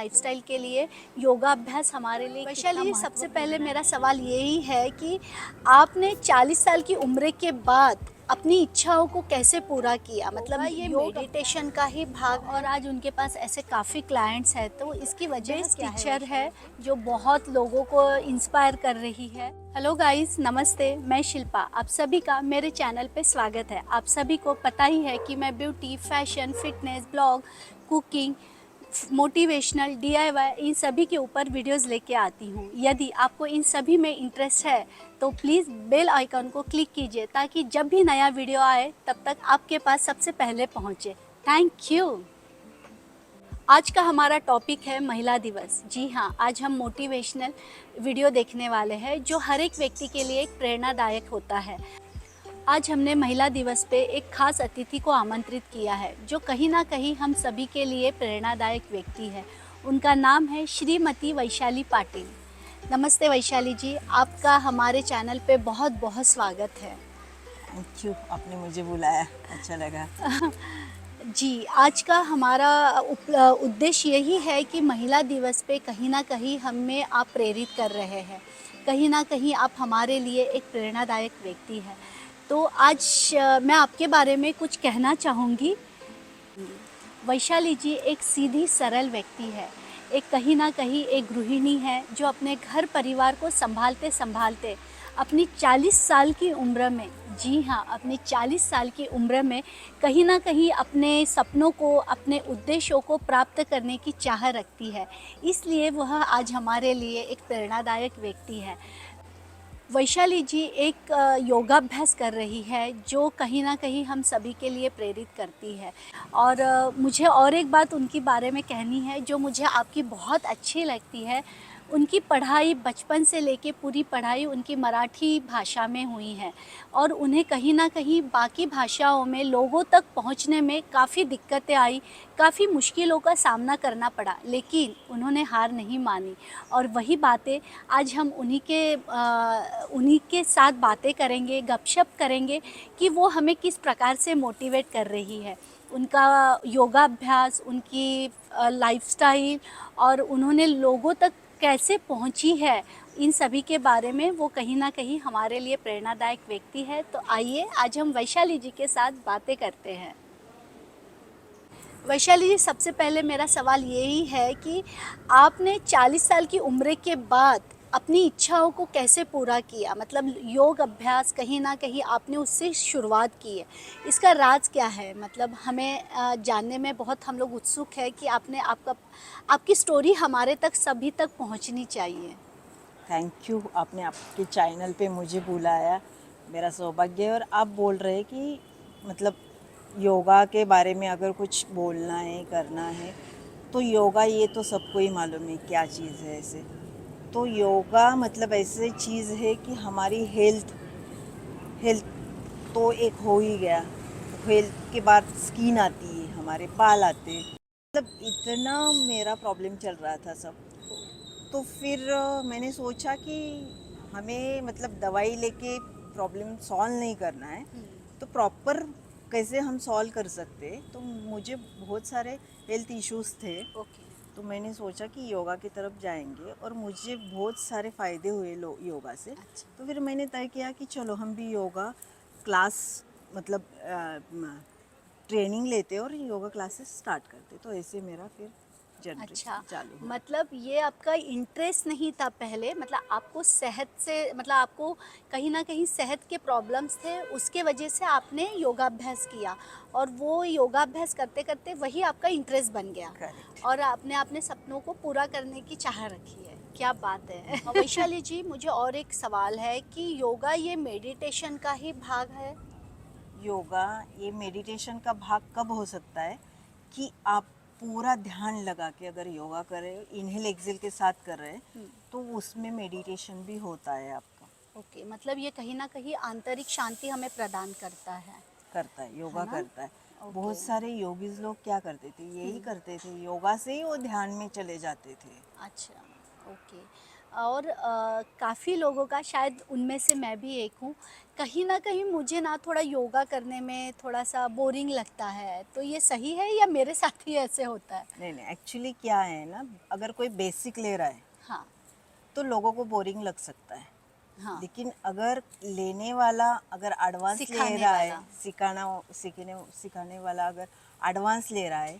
Lifestyle के लिए योगा अभ्यास हमारे लिए वैशाली, सबसे पहले मेरा सवाल यही है कि आपने 40 साल की उम्र के बाद अपनी इच्छाओं को कैसे पूरा किया? मतलब ये मेडिटेशन का ही भाग और आज उनके पास ऐसे काफ़ी क्लाइंट्स हैं, तो इसकी वजह क्या है? टीचर है जो बहुत लोगों को इंस्पायर कर रही है। हेलो गाइस, नमस्ते, मैं शिल्पा। आप सभी का मेरे चैनल पे स्वागत है। आप सभी को पता ही है कि मैं beauty, fashion, fitness, blog, cooking, motivational, DIY इन सभी के ऊपर वीडियोस लेके आती हूँ। यदि आपको इन सभी में इंटरेस्ट है तो प्लीज़ बेल आइकन को क्लिक कीजिए ताकि जब भी नया वीडियो आए तब तक आपके पास सबसे पहले पहुँचे। Thank you. आज का हमारा टॉपिक है महिला दिवस। जी हाँ, आज हम मोटिवेशनल वीडियो देखने वाले हैं जो हर एक व्यक्ति के लिए एक प्रेरणादायक होता है। आज हमने महिला दिवस पे एक खास अतिथि को आमंत्रित किया है जो कहीं ना कहीं हम सभी के लिए प्रेरणादायक व्यक्ति है। उनका नाम है श्रीमती वैशाली पाटिल। नमस्ते वैशाली जी, आपका हमारे चैनल पे बहुत बहुत स्वागत है। थैंक यू, आपने मुझे बुलाया, अच्छा लगा। जी, आज का हमारा उद्देश्य यही है कि महिला दिवस पे कहीं ना कहीं हमें आप प्रेरित कर रहे हैं, कहीं ना कहीं आप हमारे लिए एक प्रेरणादायक व्यक्ति हैं। तो आज मैं आपके बारे में कुछ कहना चाहूँगी। वैशाली जी एक सीधी सरल व्यक्ति है, एक कहीं ना कहीं एक गृहिणी है जो अपने घर परिवार को संभालते संभालते अपनी 40 साल की उम्र में, जी हाँ, अपनी 40 साल की उम्र में कहीं ना कहीं अपने सपनों को, अपने उद्देश्यों को प्राप्त करने की चाह रखती है। इसलिए वह आज हमारे लिए एक प्रेरणादायक व्यक्ति है। वैशाली जी एक योगाभ्यास कर रही है जो कहीं ना कहीं हम सभी के लिए प्रेरित करती है। और मुझे और एक बात उनके बारे में कहनी है जो मुझे आपकी बहुत अच्छी लगती है। उनकी पढ़ाई बचपन से लेके पूरी पढ़ाई उनकी मराठी भाषा में हुई है और उन्हें कहीं ना कहीं बाकी भाषाओं में लोगों तक पहुंचने में काफ़ी दिक्कतें आई, काफ़ी मुश्किलों का सामना करना पड़ा, लेकिन उन्होंने हार नहीं मानी। और वही बातें आज हम उन्हीं के साथ बातें करेंगे, गपशप करेंगे कि वो हमें किस प्रकार से मोटिवेट कर रही है। उनका योगाभ्यास, उनकी लाइफस्टाइल और उन्होंने लोगों तक कैसे पहुंची है, इन सभी के बारे में वो कहीं ना कहीं हमारे लिए प्रेरणादायक व्यक्ति है। तो आइए आज हम वैशाली जी के साथ बातें करते हैं। वैशाली जी, सबसे पहले मेरा सवाल यही है कि आपने 40 साल की उम्र के बाद अपनी इच्छाओं को कैसे पूरा किया? मतलब योग अभ्यास कहीं न कहीं आपने उससे शुरुआत की है। इसका राज क्या है? मतलब हमें जानने में बहुत हम लोग उत्सुक है कि आपकी स्टोरी हमारे तक सभी तक पहुंचनी चाहिए। थैंक यू, आपने आपके चैनल पे मुझे बुलाया, मेरा सौभाग्य है। और आप बोल रहे हैं कि मतलब योगा के बारे में अगर कुछ बोलना है, करना है, तो योगा ये तो सबको ही मालूम है क्या चीज़ है ऐसे। तो योगा मतलब ऐसे चीज़ है कि हमारी हेल्थ हेल्थ तो एक हो ही गया। हेल्थ के बाद स्किन आती है, हमारे बाल आते हैं। मतलब इतना मेरा प्रॉब्लम चल रहा था सब। तो फिर मैंने सोचा कि हमें मतलब दवाई लेके प्रॉब्लम सॉल्व नहीं करना है, तो प्रॉपर कैसे हम सॉल्व कर सकते हैं। तो मुझे बहुत सारे हेल्थ इश्यूज थे, ओके। तो मैंने सोचा कि योगा की तरफ जाएंगे और मुझे बहुत सारे फ़ायदे हुए योगा से। अच्छा। तो फिर मैंने तय किया कि चलो हम भी योगा क्लास मतलब ट्रेनिंग लेते और योगा क्लासेस स्टार्ट करते। तो ऐसे मेरा फिर जर्नी अच्छा, चालू हुआ। मतलब ये आपका इंटरेस्ट नहीं था पहले, मतलब आपको सेहत से, मतलब आपको कहीं न कहीं सेहत के प्रॉब्लम्स थे, उसके वजह से आपने योगाभ्यास किया और वो योगाभ्यास करते-करते वही आपका इंटरेस्ट बन गया करेक्ट। और आपने अपने सपनों को पूरा करने की चाह रखी है। क्या बात है! वैशाली जी, मुझे और एक सवाल है कि योगा ये मेडिटेशन का ही भाग है? योगा ये मेडिटेशन का भाग कब हो सकता है कि आप पूरा ध्यान लगा के अगर योगा करें, इनहेल एक्सेल के साथ कर रहे हैं, तो उसमें मेडिटेशन भी होता है आपका। ओके, मतलब ये कहीं न कहीं आंतरिक शांति हमें प्रदान करता करता है, है योगा ना? करता है। ओके। बहुत सारे योगीज लोग क्या करते थे, यही करते थे, योगा से ही वो ध्यान में चले जाते थे। अच्छा, ओके। और काफ़ी लोगों का, शायद उनमें से मैं भी एक हूँ, कहीं न कहीं मुझे ना थोड़ा योगा करने में थोड़ा-सा बोरिंग लगता है। तो ये सही है या मेरे साथ ही ऐसे होता है? नहीं नहीं, एक्चुअली क्या है ना, अगर कोई बेसिक ले रहा है हाँ, तो लोगों को बोरिंग लग सकता है। हाँ, लेकिन अगर लेने वाला अगर एडवांस ले सिखाने रहा है, वाला। सिखाने वाला अगर एडवांस ले रहा है,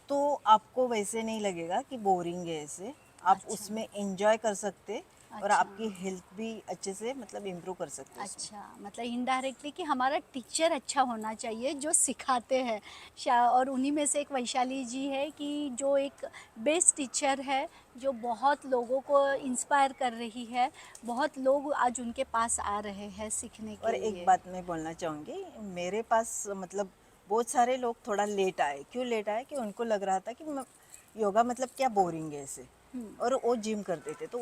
तो आपको वैसे नहीं लगेगा कि बोरिंग है ऐसे। आप अच्छा, उसमें एंजॉय कर सकते और अच्छा। आपकी हेल्थ भी अच्छे से मतलब इम्प्रूव कर सकते उसमें। अच्छा, मतलब इनडायरेक्टली कि हमारा टीचर अच्छा होना चाहिए जो सिखाते हैं। शा और उन्हीं में से एक वैशाली जी है कि जो एक बेस्ट टीचर है, जो बहुत लोगों को इंस्पायर कर रही है। बहुत लोग आज उनके पास आ रहे हैं सीखने के और एक लिए। बात मैं बोलना चाहूँगी, मेरे पास मतलब बहुत सारे लोग थोड़ा लेट आए। क्यों लेट आए? कि उनको लग रहा था कि योगा मतलब क्या बोरिंग है ऐसे। हुँ, और वो जिम करते थे तो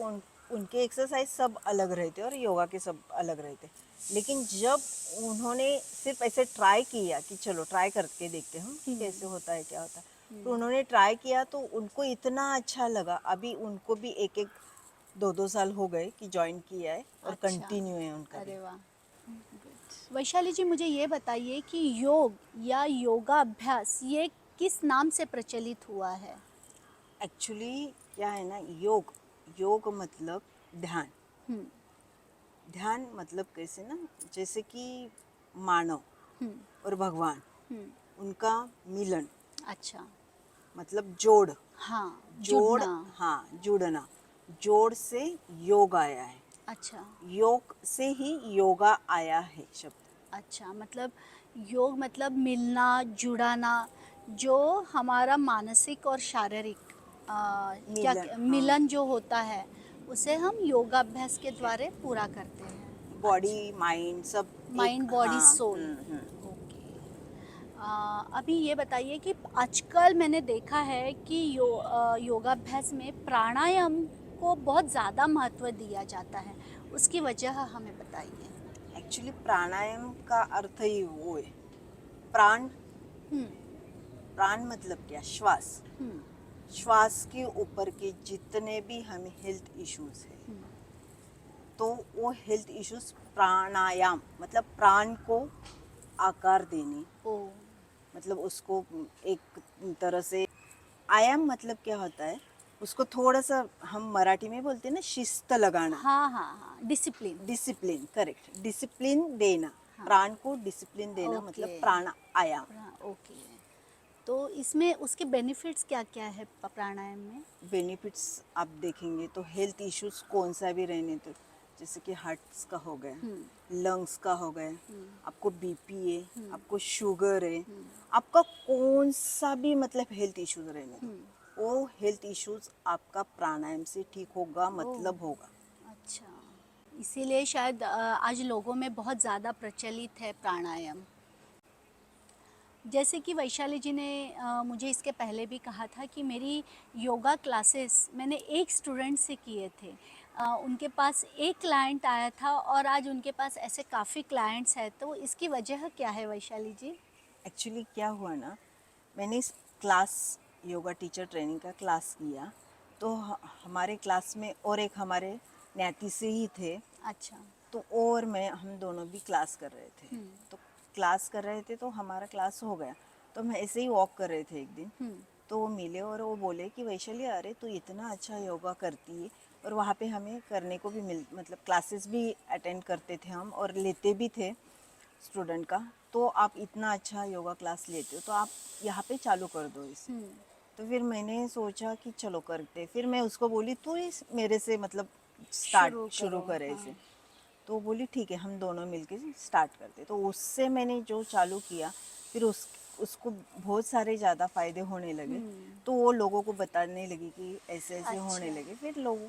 उनके एक्सरसाइज सब अलग रहते और योगा के सब अलग रहते। लेकिन जब उन्होंने सिर्फ ऐसे ट्राई किया कि चलो ट्राई करके देखते हैं कि हुँ, कैसे होता है क्या होता है, तो हुँ। उन्होंने ट्राई किया तो उनको इतना अच्छा लगा। अभी उनको भी एक एक दो दो साल हो गए कि ज्वाइन किया है और अच्छा, कंटिन्यू है उनका भी। अरे वाह! गुड। वैशाली जी, मुझे ये बताइए कि योग या योगाभ्यास ये किस नाम से प्रचलित हुआ है? एक्चुअली क्या है ना, योग योग मतलब ध्यान। हुँ, ध्यान मतलब कैसे ना, जैसे कि मानव हुँ, और भगवान, हुँ। उनका मिलन, अच्छा, मतलब जोड़। हाँ, जोड़, जुड़ना। हाँ, जुड़ना। जोड़ से योग आया है। अच्छा, योग से ही योगा आया है शब्द। अच्छा, मतलब योग मतलब मिलना, जुड़ाना, जो हमारा मानसिक और शारीरिक मिलन, हाँ। मिलन जो होता है, उसे हम योगाभ्यास के द्वारा पूरा करते हैं। बॉडी अच्छा, माइंड सब एक, माइंड, बॉडी, हाँ। सोल। हम्म। ओके। अभी ये बताइए कि आजकल मैंने देखा है कि योगाभ्यास में प्राणायाम को बहुत ज़्यादा महत्व दिया जाता है। उसकी वजह हमें बताइए? एक्चुअली प्राणायाम का अर्थ ही वो है, प्राण। हुँ, प्राण मतलब क्या? श्वास। हुँ, श्वास के ऊपर के जितने भी हमें हेल्थ इश्यूज है, हुँ। तो वो हेल्थ इश्यूज प्राणायाम मतलब प्राण को आकार देने, ओह! मतलब उसको एक तरह से। आयाम मतलब क्या होता है, उसको थोड़ा सा हम मराठी में बोलते हैं ना, शिस्त लगाना। हाँ, हाँ, हाँ, डिसिप्लिन। डिसिप्लिन, करेक्ट, डिसिप्लिन देना। हाँ, प्राण को डिसिप्लिन देना मतलब ओके। प्राणायाम। ओके। तो इसमें उसके बेनिफिट्स क्या-क्या है प्राणायाम में? बेनिफिट्स आप देखेंगे तो हेल्थ इश्यूज कौन सा भी रहने तो, जैसे कि हार्ट्स का हो गया, हुँ, लंग्स का हो गया, हुँ, आपको बीपी है, हुँ, आपको शुगर है, हुँ, आपका कौन सा भी मतलब हेल्थ इश्यूज रहने दो, हुँ। वो हेल्थ इश्यूज आपका प्राणायाम से ठीक होगा, ओह! मतलब होगा। अच्छा। इसीलिए शायद आज लोगों में बहुत ज़्यादा प्रचलित है प्राणायाम। जैसे कि वैशाली जी ने मुझे इसके पहले भी कहा था कि मेरी योगा क्लासेस मैंने एक स्टूडेंट से किए थे। उनके पास एक क्लाइंट आया था और आज उनके पास ऐसे काफ़ी क्लाइंट्स हैं, तो इसकी वजह क्या है वैशाली जी? एक्चुअली क्या हुआ ना, मैंने इस क्लास, योगा टीचर ट्रेनिंग का क्लास किया, तो हमारे क्लास में और एक हमारे न्याती से ही थे, अच्छा। तो और मैं, हम दोनों भी क्लास कर रहे थे। हुँ, तो क्लास कर रहे थे तो हमारा क्लास हो गया, तो हम ऐसे ही वॉक कर रहे थे एक दिन, हुँ, तो वो मिले और वो बोले कि वैशाली, अरे तू इतना अच्छा योगा करती है। और वहाँ पे हमें करने को भी मतलब क्लासेस भी अटेंड करते थे हम और लेते भी थे स्टूडेंट का। तो आप इतना अच्छा योगा क्लास लेते हो तो आप यहाँ पे चालू कर दो इसे। हुँ। तो फिर मैंने सोचा कि चलो करते। फिर मैं उसको बोली तू इस मेरे से मतलब स्टार्ट शुरू शुरू करो, करे हाँ। इसे। तो वो बोली ठीक है, हम दोनों मिलके स्टार्ट करते। तो उससे मैंने जो चालू किया, फिर उसको बहुत सारे ज़्यादा फायदे होने लगे। हुँ, तो वो लोगों को बताने लगी कि ऐसे ऐसे होने अच्छा। लगे, फिर लोग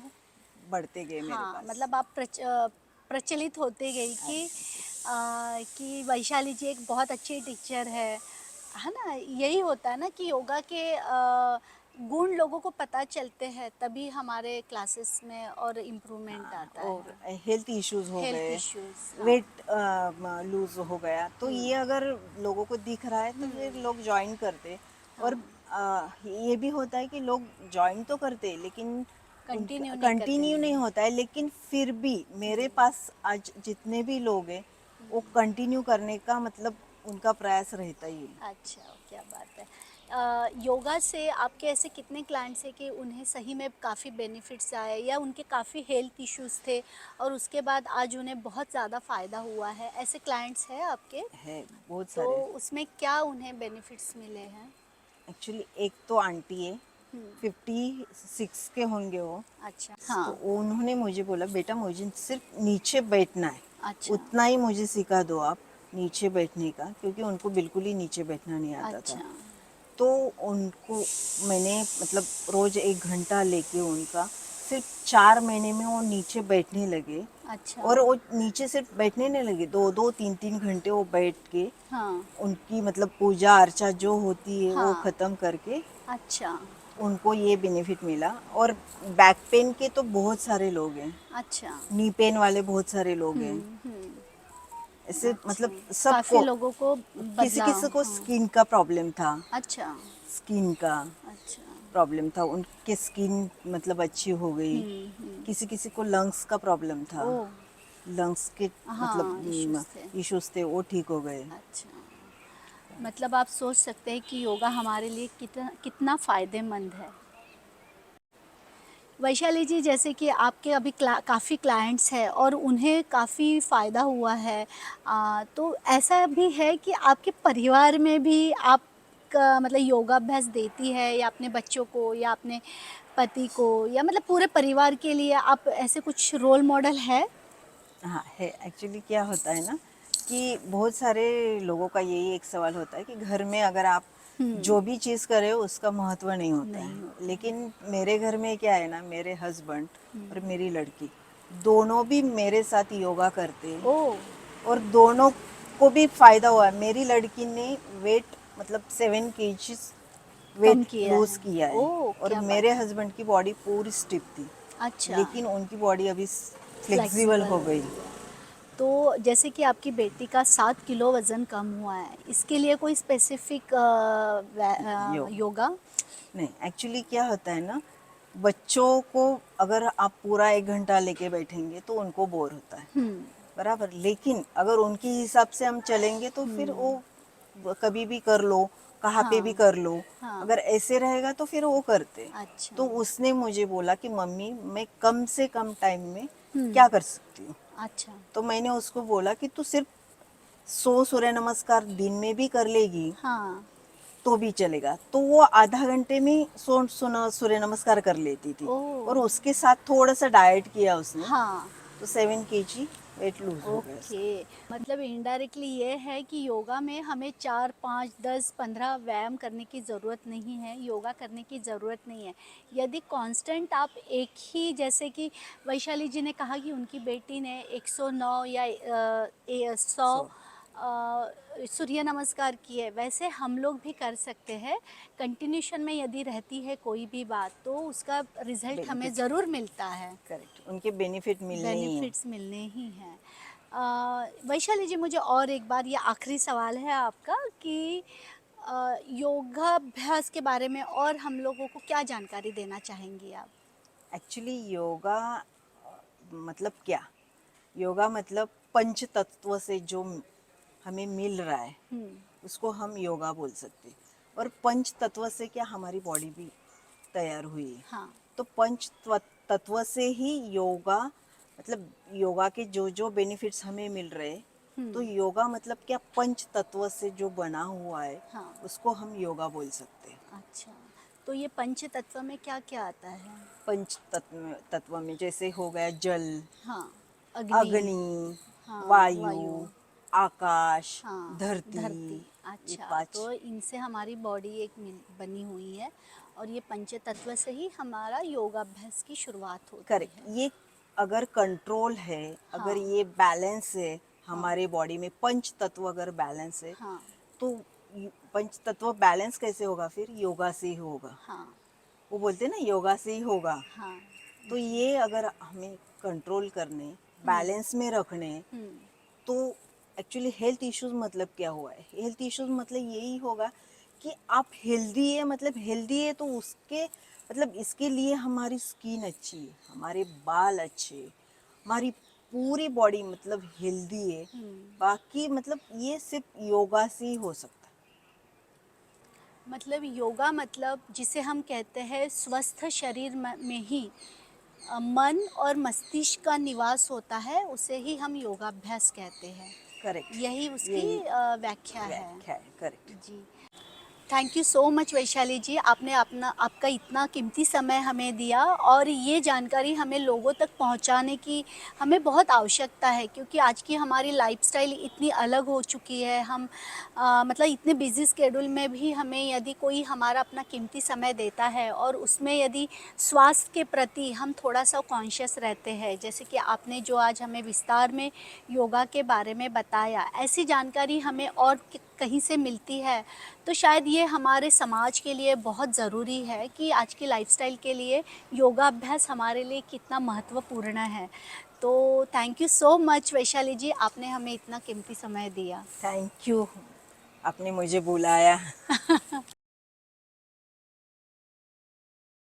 बढ़ते गए मेरे हाँ, पास। मतलब आप प्रचलित होते गई कि वैशाली जी एक बहुत अच्छी टीचर है ना? यही होता है ना कि योगा के गुण लोगों को पता चलते हैं, तभी हमारे क्लासेस में और इम्प्रूवमेंट हाँ, आता और है। हेल्थ इश्यूज हो हेल्थ गए, इश्यूज़, हाँ। वेट लूज हो गया, तो हुँ, ये अगर लोगों को दिख रहा है तो हुँ, फिर लोग ज्वाइन करते। और हाँ। ये भी होता है कि लोग ज्वाइन तो करते लेकिन कंटिन्यू नहीं करते कंटिन्यू हैं। नहीं होता है, लेकिन फिर भी मेरे पास आज जितने भी लोग हैं वो कंटिन्यू करने का मतलब उनका प्रयास रहता ही है। अच्छा, क्या बात है। योगा से आपके ऐसे कितने क्लाइंट्स हैं कि उन्हें सही में काफ़ी बेनिफिट्स आए या उनके काफ़ी हेल्थ इश्यूज़ थे और उसके बाद आज उन्हें बहुत ज़्यादा फ़ायदा हुआ है, ऐसे क्लाइंट्स हैं आपके? है बहुत तो सारे। उसमें क्या उन्हें बेनिफिट्स मिले हैं? एक्चुअली एक तो आंटी है, हुँ, 56 के होंगे वो। अच्छा, तो हाँ, उन्होंने मुझे बोला बेटा मुझे सिर्फ नीचे बैठना है, अच्छा, उतना ही मुझे सिखा दो आप नीचे बैठने का, क्योंकि उनको बिल्कुल ही नीचे बैठना नहीं आता था। अच्छा, तो उनको मैंने मतलब रोज 1 घंटा लेके उनका सिर्फ 4 महीने में वो नीचे बैठने लगे। अच्छा, और वो नीचे सिर्फ बैठने नहीं लगे, 2-2 3-3 घंटे वो बैठ के हाँ, उनकी मतलब पूजा अर्चा जो होती है वो हाँ, ख़त्म करके अच्छा, उनको ये बेनिफिट मिला। और बैक पेन के तो बहुत सारे लोग हैं, अच्छा, नी पेन वाले बहुत सारे लोग हैं, हुँ, ऐसे अच्छा, मतलब काफ़ी सबको। लोगों को किसी बदला, किसी को हाँ, स्किन का प्रॉब्लम था, अच्छा, स्किन का अच्छा, प्रॉब्लम था, उनकी स्किन मतलब अच्छी हो गई। हुँ, किसी किसी को लंग्स का प्रॉब्लम था, ओह! लंग्स के हाँ, इश्यूज़ मतलब थे, इश्यूज थे, वो ठीक हो गए। अच्छा। मतलब आप सोच सकते हैं कि योगा हमारे लिए कितना कितना फ़ायदेमंद है। वैशाली जी, जैसे कि आपके अभी काफ़ी क्लाइंट्स हैं और उन्हें काफ़ी फ़ायदा हुआ है, तो ऐसा भी है कि आपके परिवार में भी आप मतलब योगाभ्यास देती है या अपने बच्चों को या अपने पति को या मतलब पूरे परिवार के लिए आप ऐसे कुछ रोल मॉडल है? हाँ है, एक्चुअली क्या होता है ना कि बहुत सारे लोगों का यही एक सवाल होता है कि घर में अगर आप हुँ, जो भी चीज़ करे हो उसका महत्व नहीं होता नहीं है। होता है। लेकिन मेरे घर में क्या है ना, मेरे हस्बैंड हुँ, और मेरी लड़की दोनों भी मेरे साथ योगा करते हैं। ओह! और दोनों को भी फायदा हुआ है। मेरी लड़की ने वेट मतलब 7 kg कम वेट किया लूज है। किया है। ओह! और क्या मेरे बात है। हस्बैंड की बॉडी पूरी स्टिफ थी, अच्छा, लेकिन उनकी बॉडी अभी फ्लेक्सिबल फ्लेक्सिबल हो हो गई। गई है। तो जैसे कि आपकी बेटी का 7 किलो वज़न कम हुआ है, इसके लिए कोई स्पेसिफ़िक यो योगा? नहीं, एक्चुअली क्या होता है ना, बच्चों को अगर आप पूरा 1 घंटा लेके बैठेंगे तो उनको बोर होता है, हुँ, बराबर। लेकिन अगर उनके हिसाब से हम चलेंगे तो फिर हुँ, वो कभी भी कर लो, कहाँ पे भी हाँ, कर लो। हाँ, अगर ऐसे रहेगा तो फिर वो करते। अच्छा, तो उसने मुझे बोला कि मम्मी मैं कम से कम टाइम में हुँ, क्या कर सकती हूँ। अच्छा, तो मैंने उसको बोला कि तू सिर्फ 100 सूर्य नमस्कार दिन में भी कर लेगी हाँ, तो भी चलेगा। तो वो आधा घंटे में 100 सूर्य नमस्कार कर लेती थी। ओह! और उसके साथ थोड़ा सा डाइट किया उसने, हाँ, तो 7 kg वेट लूज हो गया उसका। ओके। मतलब इनडायरेक्टली ये है कि योगा में हमें 4, 5, 10, 15 व्यायाम करने की ज़रूरत नहीं है, योगा करने की ज़रूरत नहीं है। यदि कांस्टेंट आप एक ही, जैसे कि वैशाली जी ने कहा कि उनकी बेटी ने 109 या 100 सो सूर्य नमस्कार किए, वैसे हम लोग भी कर सकते हैं। कंटिन्यूशन में यदि रहती है कोई भी बात, तो उसका रिज़ल्ट हमें बेनिफिट, ज़रूर मिलता है। करेक्ट, उनके बेनिफिट मिलने ही हैं। बेनिफिट्स मिलने ही हैं। वैशाली जी, मुझे और एक बार ये आखिरी सवाल है आपका कि योगाभ्यास के बारे में और हम लोगों को क्या जानकारी देना चाहेंगी आप? एक्चुअली योगा मतलब क्या, योगा मतलब पंच तत्व से जो हमें मिल रहा है हुँ, उसको हम योगा बोल सकते हैं। और पंच तत्व से क्या हमारी बॉडी भी तैयार हुई है। हाँ, तो तत्व से ही योगा मतलब योगा के जो जो बेनिफिट्स हमें मिल रहे हैं, हुँ, तो योगा मतलब क्या पंच तत्व से जो बना हुआ है हाँ, उसको हम योगा बोल सकते हैं। अच्छा। तो ये पंच तत्व में क्या-क्या आता है? पंच तत्व में जैसे हो गया जल, हाँ, अग्नि, अग्नि, हाँ, वायु, वायु, आकाश, हाँ, धरती, धरती। ये अच्छा, 5। तो इनसे हमारी बॉडी एक बनी हुई है और ये पंच तत्व से ही हमारा योगाभ्यास की शुरुआत होती करेक्ट, है। ये अगर कंट्रोल है, अगर हाँ, ये बैलेंस है हाँ, हमारे बॉडी में, पंच तत्व अगर बैलेंस है, हाँ, तो पंच तत्व बैलेंस कैसे होगा, फिर योगा से ही होगा। हाँ, वो बोलते हैं ना योगा से ही होगा। हाँ, तो जी। ये अगर हमें कंट्रोल करने, हुँ, बैलेंस में रखने, हुँ, तो एक्चुअली हेल्थ इश्यूज मतलब क्या हुआ है, हेल्थ इश्यूज मतलब यही होगा कि आप हेल्दी है, मतलब हेल्दी है तो उसके मतलब इसके लिए हमारी स्किन अच्छी है, हमारे बाल अच्छे हैं, हमारी पूरी बॉडी मतलब हेल्दी है। बाकी मतलब ये सिर्फ योगा से ही हो सकता है। मतलब योगा मतलब जिसे हम कहते हैं स्वस्थ शरीर में ही मन और मस्तिष्क का निवास होता है, उसे ही हम योगाभ्यास कहते हैं। करेक्ट, यही उसकी यही व्याख्या है। व्याख्या है। करेक्ट। जी। Thank you so much Vaishali ji, आपने अपना आपका इतना कीमती समय हमें दिया और ये जानकारी हमें लोगों तक पहुंचाने की हमें बहुत आवश्यकता है, क्योंकि आज की हमारी लाइफस्टाइल इतनी अलग हो चुकी है। हम मतलब इतने बिजी स्केड्यूल में भी हमें यदि कोई हमारा अपना कीमती समय देता है और उसमें यदि स्वास्थ्य के प्रति हम थोड़ा सा कॉन्शियस रहते हैं, जैसे कि आपने जो आज हमें विस्तार में योगा के बारे में बताया, ऐसी जानकारी हमें और कहीं से मिलती है तो शायद ये हमारे समाज के लिए बहुत ज़रूरी है कि आज की लाइफस्टाइल के लिए योगाभ्यास हमारे लिए कितना महत्वपूर्ण है। तो thank you so much Vaishali ji, आपने हमें इतना कीमती समय दिया। थैंक यू, आपने मुझे बुलाया।